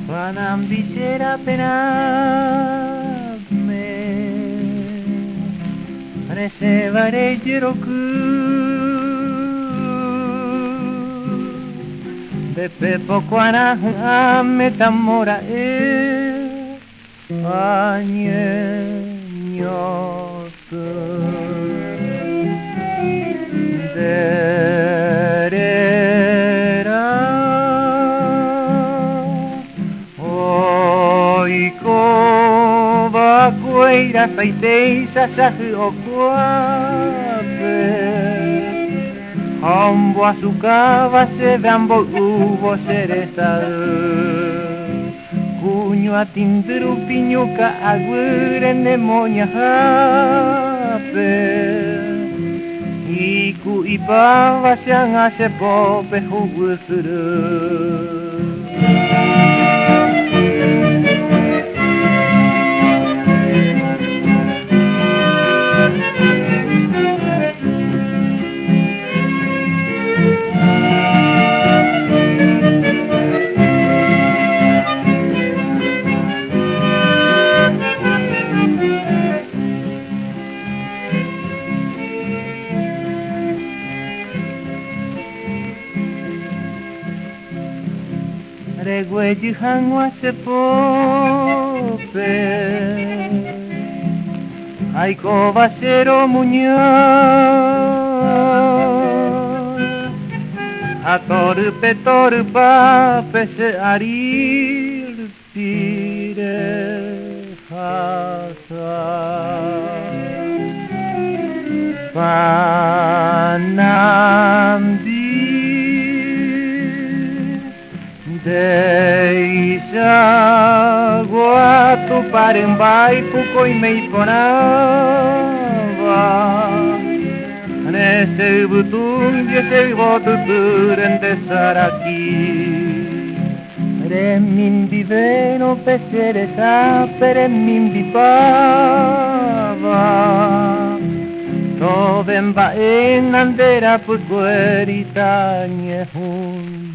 Panam visera pename Resevare jiroku Bepe poco ana metamora añeñotu Derera Oiko bakueira feiteiza sahu okuape Ambo azukaba se ambo hubo cereza Cuño atindiru piñuka agüire nemoña hape Iku ipava siang ase pope hugusuru Regueji hangwa se pope Aiko basero muñoz Atoru pape se arir tire hasa Panamdi Deisa guatu parembai pukoi meiponava Nese butun yese votu turente saraki Remimbi veno pesere sapere mimbi pava Toven va en andera pukuerita nyehun